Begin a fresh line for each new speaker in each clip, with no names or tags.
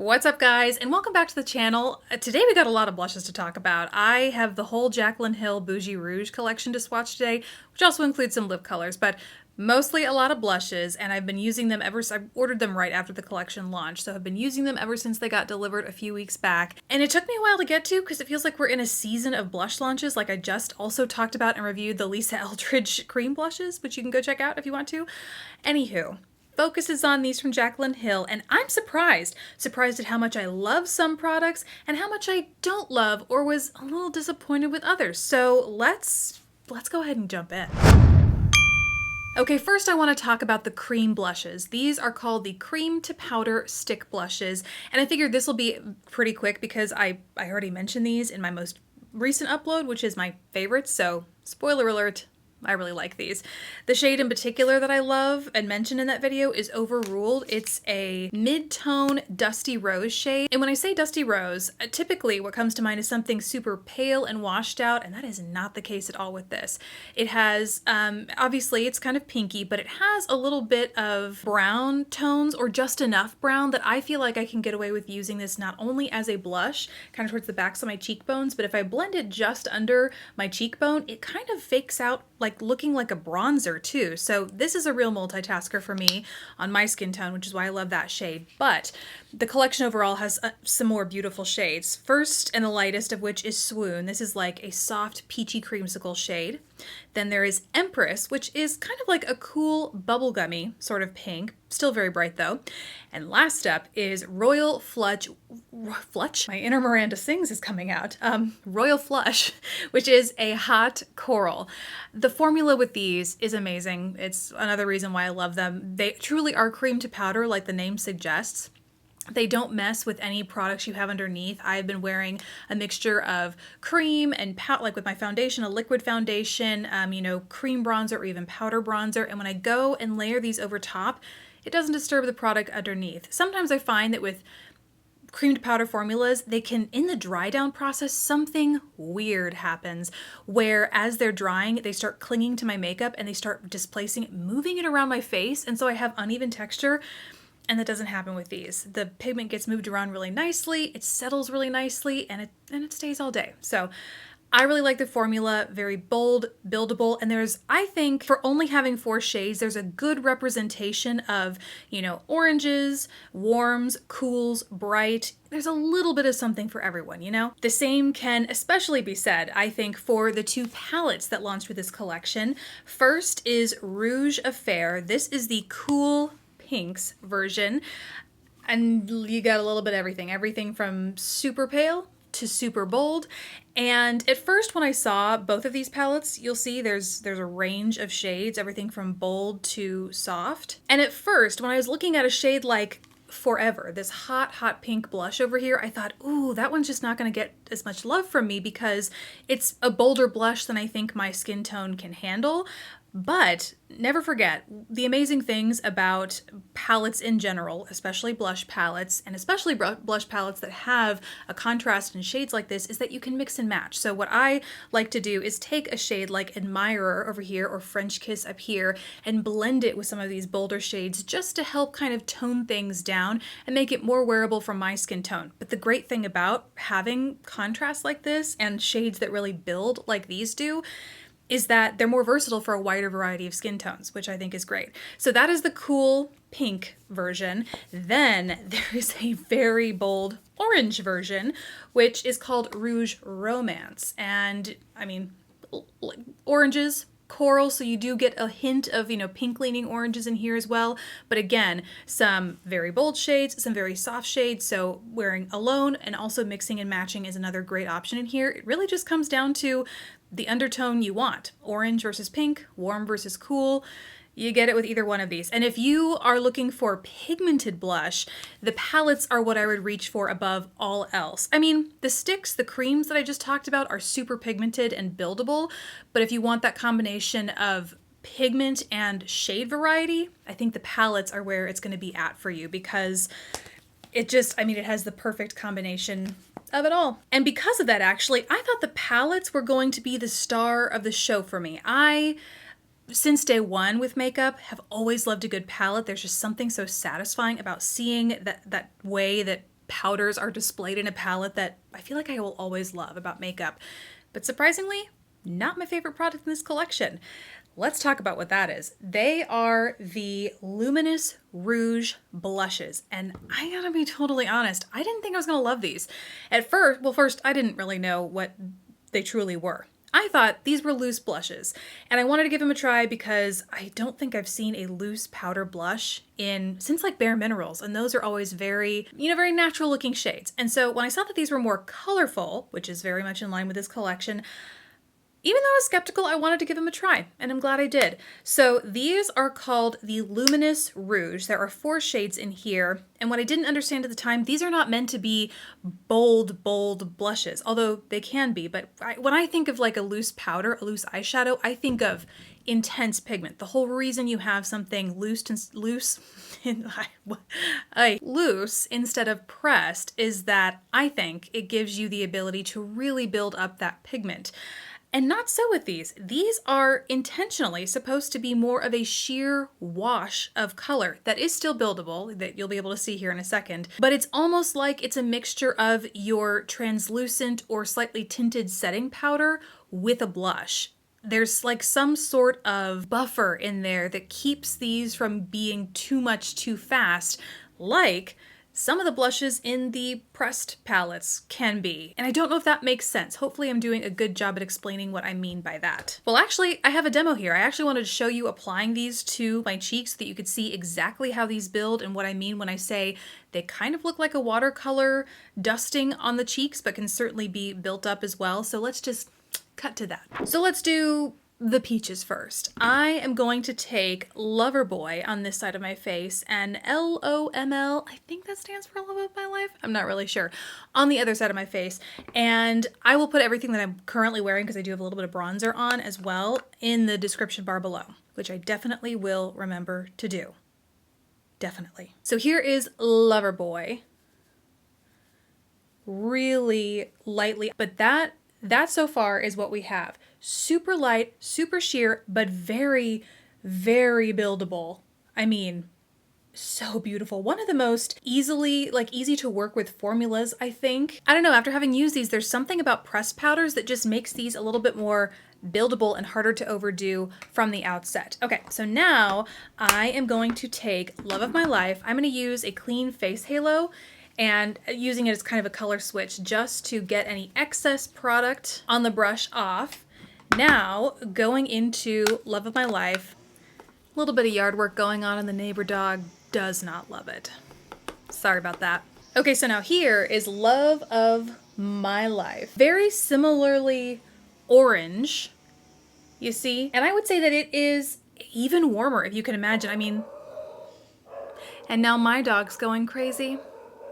What's up, guys, and welcome back to the channel. Today we got a lot of blushes to talk about. I have the whole Jaclyn Hill Bougie Rouge collection to swatch today, which also includes some lip colors, but mostly a lot of blushes, and I've been using them I ordered them right after the collection launched, so I've been using them ever since they got delivered a few weeks back. And it took me a while to get to because it feels like we're in a season of blush launches. Like I just also talked about and reviewed the Lisa Eldridge cream blushes, which you can go check out if you want to. Anywho, focuses on these from Jaclyn Hill, and I'm surprised at how much I love some products and how much I don't love or was a little disappointed with others. So let's go ahead and jump in. Okay, first I want to talk about the cream blushes. These are called the cream to powder stick blushes, and I figured this will be pretty quick because I already mentioned these in my most recent upload, which is my favorite, so spoiler alert, I really like these. The shade in particular that I love and mentioned in that video is Overruled. It's a mid-tone dusty rose shade. And when I say dusty rose, typically what comes to mind is something super pale and washed out, and that is not the case at all with this. It has, obviously it's kind of pinky, but it has a little bit of brown tones, or just enough brown that I feel like I can get away with using this not only as a blush, kind of towards the backs of my cheekbones, but if I blend it just under my cheekbone, it kind of fakes out like looking like a bronzer too. So this is a real multitasker for me on my skin tone, which is why I love that shade. But the collection overall has some more beautiful shades. First and the lightest of which is Swoon. This is like a soft peachy creamsicle shade. Then there is Empress, which is kind of like a cool bubblegummy sort of pink, still very bright though. And last up is Royal Flush, my inner Miranda Sings is coming out. Royal Flush, which is a hot coral. The formula with these is amazing. It's another reason why I love them. They truly are cream to powder like the name suggests. They don't mess with any products you have underneath. I've been wearing a mixture of cream and like with my foundation, a liquid foundation, cream bronzer or even powder bronzer. And when I go and layer these over top, it doesn't disturb the product underneath. Sometimes I find that with cream to powder formulas, they can, in the dry down process, something weird happens where as they're drying, they start clinging to my makeup and they start displacing it, moving it around my face. And so I have uneven texture. And that doesn't happen with these. The pigment gets moved around really nicely, it settles really nicely, and it stays all day. So I really like the formula, very bold, buildable, and there's, I think, for only having 4 shades, there's a good representation of, oranges, warms, cools, bright. There's a little bit of something for everyone, The same can especially be said, I think, for the 2 palettes that launched with this collection. First is Rouge Affair. This is the cool pinks version, and you got a little bit of everything from super pale to super bold. And at first when I saw both of these palettes, you'll see there's a range of shades, everything from bold to soft. And at first when I was looking at a shade like Forever, this hot pink blush over here, I thought, ooh, that one's just not going to get as much love from me because it's a bolder blush than I think my skin tone can handle. But never forget, the amazing things about palettes in general, especially blush palettes, and especially blush palettes that have a contrast in shades like this, is that you can mix and match. So what I like to do is take a shade like Admirer over here or French Kiss up here and blend it with some of these bolder shades just to help kind of tone things down and make it more wearable for my skin tone. But the great thing about having contrast like this and shades that really build like these do is that they're more versatile for a wider variety of skin tones, which I think is great. So that is the cool pink version. Then there is a very bold orange version, which is called Rouge Romance. And I mean, oranges, coral, so you do get a hint of, pink leaning oranges in here as well. But again, some very bold shades, some very soft shades. So wearing alone and also mixing and matching is another great option in here. It really just comes down to the undertone you want. Orange versus pink, warm versus cool. You get it with either one of these. And if you are looking for pigmented blush, the palettes are what I would reach for above all else. I mean, the sticks, the creams that I just talked about are super pigmented and buildable, but if you want that combination of pigment and shade variety, I think the palettes are where it's going to be at for you because it has the perfect combination of it all. And because of that, actually, I thought the palettes were going to be the star of the show for me. Since day one with makeup, have always loved a good palette. There's just something so satisfying about seeing that way that powders are displayed in a palette that I feel like I will always love about makeup. But surprisingly, not my favorite product in this collection. Let's talk about what that is. They are the Luminous Rouge blushes. And I gotta be totally honest, I didn't think I was gonna love these. At first, well, first, I didn't really know what they truly were. I thought these were loose blushes, and I wanted to give them a try because I don't think I've seen a loose powder blush since like Bare Minerals, and those are always very, very natural looking shades. And so when I saw that these were more colorful, which is very much in line with this collection, even though I was skeptical, I wanted to give them a try, and I'm glad I did. So these are called the Luminous Rouge. There are 4 shades in here, and what I didn't understand at the time, these are not meant to be bold blushes, although they can be, but when I think of like a loose powder, a loose eyeshadow, I think of intense pigment. The whole reason you have something loose instead of pressed is that I think it gives you the ability to really build up that pigment. And not so with these. These are intentionally supposed to be more of a sheer wash of color that is still buildable, that you'll be able to see here in a second, but it's almost like it's a mixture of your translucent or slightly tinted setting powder with a blush. There's like some sort of buffer in there that keeps these from being too much too fast, like some of the blushes in the pressed palettes can be. And I don't know if that makes sense. Hopefully I'm doing a good job at explaining what I mean by that. Well, actually, I have a demo here. I actually wanted to show you applying these to my cheeks so that you could see exactly how these build and what I mean when I say they kind of look like a watercolor dusting on the cheeks, but can certainly be built up as well. So let's just cut to that. So let's do the peaches first. I am going to take Loverboy on this side of my face and LOML, I think that stands for Love of My Life, I'm not really sure, on the other side of my face. And I will put everything that I'm currently wearing, because I do have a little bit of bronzer on as well, in the description bar below, which I definitely will remember to do. Definitely. So here is Loverboy. Really lightly, but that so far is what we have. Super light, super sheer, but very, very buildable. I mean, so beautiful. One of the most easy to work with formulas, I think. I don't know, after having used these, there's something about pressed powders that just makes these a little bit more buildable and harder to overdo from the outset. Okay, so now I am going to take Love of My Life. I'm going to use a clean face halo, and using it as kind of a color switch just to get any excess product on the brush off. Now, going into Love of My Life, a little bit of yard work going on, and the neighbor dog does not love it. Sorry about that. Okay, so now here is Love of My Life. Very similarly orange, you see? And I would say that it is even warmer, if you can imagine. I mean, and now my dog's going crazy.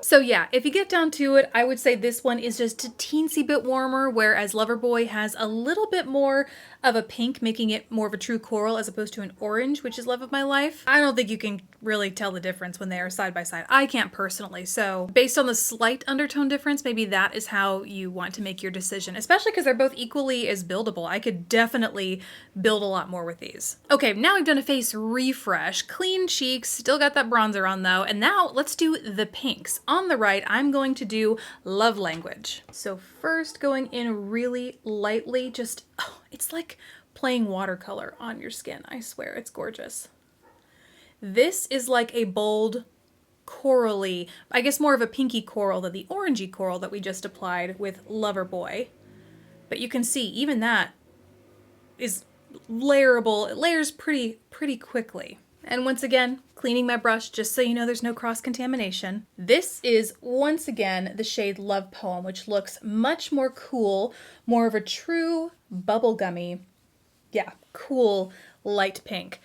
So yeah, if you get down to it, I would say this one is just a teensy bit warmer, whereas Loverboy has a little bit more of a pink, making it more of a true coral as opposed to an orange, which is Love of My Life. I don't think you can really tell the difference when they are side by side. I can't personally. So based on the slight undertone difference, maybe that is how you want to make your decision, especially because they're both equally as buildable. I could definitely build a lot more with these. Okay, now I've done a face refresh, clean cheeks, still got that bronzer on though, and now let's do the pinks. On the right, I'm going to do Love Language. So first going in really lightly, just, oh, it's like playing watercolor on your skin. I swear, it's gorgeous. This is like a bold corally, I guess more of a pinky coral than the orangey coral that we just applied with Loverboy. But you can see even that is layerable. It layers pretty quickly. And once again, cleaning my brush just so you know there's no cross-contamination. This is, once again, the shade Love Poem, which looks much more cool, more of a true bubblegummy, yeah, cool light pink,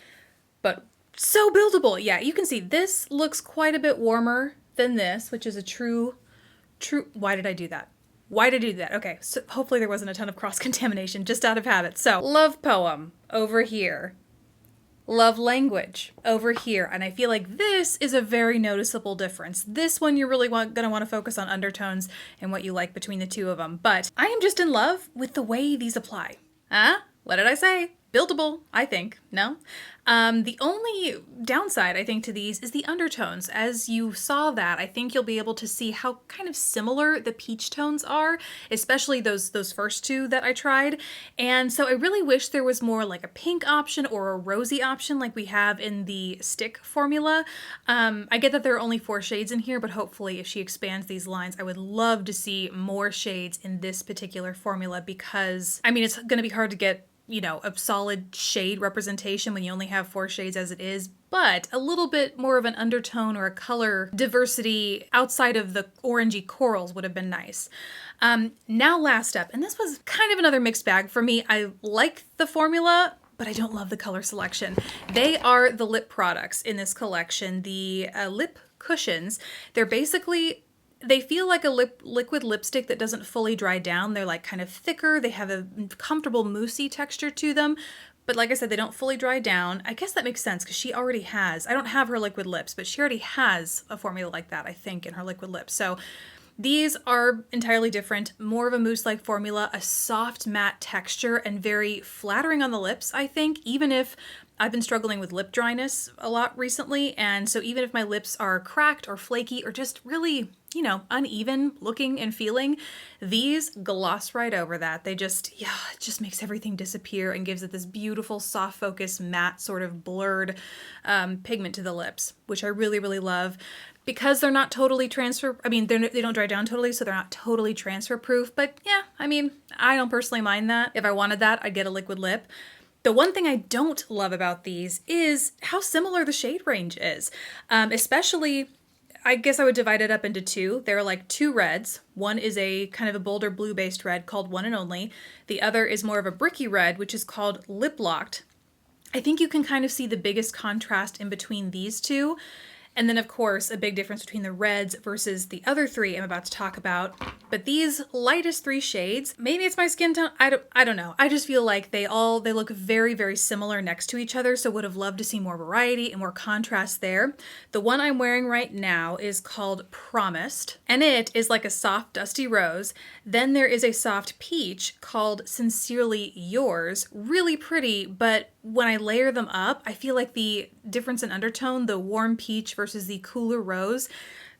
but so buildable. Yeah, you can see this looks quite a bit warmer than this, which is a true, why did I do that? Why did I do that? Okay, so hopefully there wasn't a ton of cross-contamination, just out of habit. So, Love Poem over here. Love Language over here, and I feel like this is a very noticeable difference. This one you're really going to want to focus on undertones and what you like between the two of them, but I am just in love with the way these apply. Huh? What did I say? buildable, I think. No? The only downside, I think, to these is the undertones. As you saw that, I think you'll be able to see how kind of similar the peach tones are, especially those first two that I tried. And so I really wish there was more like a pink option or a rosy option like we have in the stick formula. I get that there are only 4 shades in here, but hopefully if she expands these lines, I would love to see more shades in this particular formula because, I mean, it's going to be hard to get, you know, a solid shade representation when you only have 4 shades as it is, but a little bit more of an undertone or a color diversity outside of the orangey corals would have been nice. Now last up, and this was kind of another mixed bag for me. I like the formula, but I don't love the color selection. They are the lip products in this collection, the lip cushions. They're basically, they feel like a liquid lipstick that doesn't fully dry down. They're like kind of thicker. They have a comfortable moussey texture to them. But like I said, they don't fully dry down. I guess that makes sense because she already has, I don't have her liquid lips, but she already has a formula like that, I think, in her liquid lips. So these are entirely different, more of a mousse-like formula, a soft matte texture, and very flattering on the lips, I think, even if I've been struggling with lip dryness a lot recently, and so even if my lips are cracked or flaky or just really, you know, uneven looking and feeling, these gloss right over that. They just, yeah, it just makes everything disappear and gives it this beautiful soft focus matte sort of blurred pigment to the lips, which I really, really love. Because they're not totally transfer, I mean, they don't dry down totally, so they're not totally transfer proof, but yeah, I mean, I don't personally mind that. If I wanted that, I'd get a liquid lip. The one thing I don't love about these is how similar the shade range is, especially, I guess I would divide it up into 2. There are like 2 reds. One is a kind of a bolder blue-based red called One and Only. The other is more of a bricky red, which is called Lip Locked. I think you can kind of see the biggest contrast in between these two. And then, of course, a big difference between the reds versus the other 3 I'm about to talk about. But these lightest 3 shades, maybe it's my skin tone, I don't know. I just feel like they look very, very similar next to each other, so would have loved to see more variety and more contrast there. The one I'm wearing right now is called Promised, and it is like a soft, dusty rose. Then there is a soft peach called Sincerely Yours. Really pretty, but when I layer them up, I feel like the difference in undertone, the warm peach versus the cooler rose,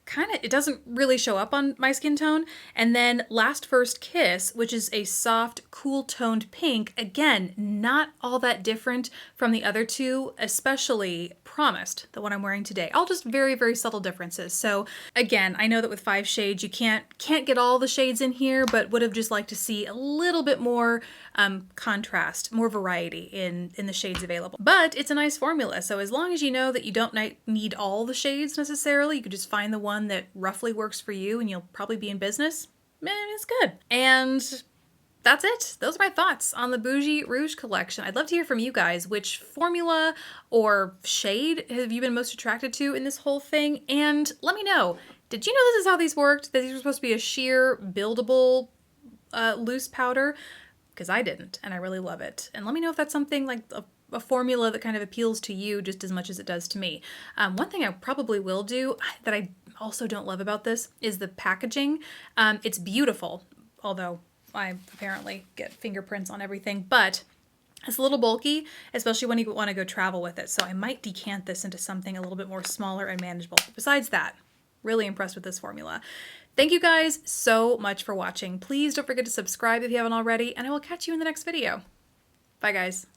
it doesn't really show up on my skin tone. And then Last First Kiss, which is a soft, cool toned pink, again, not all that different from the other 2, especially Promised, the one I'm wearing today. All just very, very subtle differences. So again, I know that with 5 shades, you can't get all the shades in here, but would have just liked to see a little bit more contrast, more variety in the shades available. But it's a nice formula, so as long as you know that you don't need all the shades necessarily, you could just find the one that roughly works for you and you'll probably be in business, man, it's good. And that's it. Those are my thoughts on the Bougie Rouge collection. I'd love to hear from you guys. Which formula or shade have you been most attracted to in this whole thing? And let me know, did you know this is how these worked? That these were supposed to be a sheer, buildable, loose powder? Because I didn't, and I really love it. And let me know if that's something like a formula that kind of appeals to you just as much as it does to me. One thing I probably will do that I also don't love about this is the packaging. It's beautiful, although I apparently get fingerprints on everything, but it's a little bulky, especially when you want to go travel with it. So I might decant this into something a little bit more smaller and manageable. But besides that, really impressed with this formula. Thank you guys so much for watching. Please don't forget to subscribe if you haven't already, and I will catch you in the next video. Bye guys.